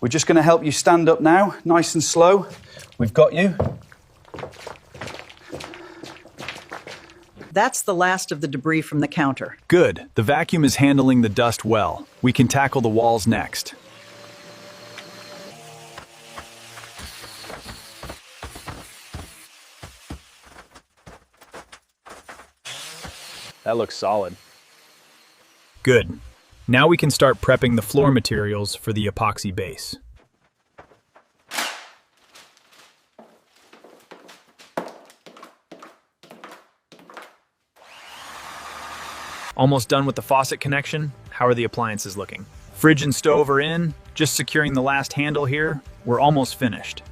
We're just going to help you stand up now, nice and slow. We've got you. That's the last of the debris from the counter. Good. The vacuum is handling the dust well. We can tackle the walls next. That looks solid. Good. Now we can start prepping the floor materials for the epoxy base. Almost done with the faucet connection. How are the appliances looking? Fridge and stove are in. Just securing the last handle here. We're almost finished.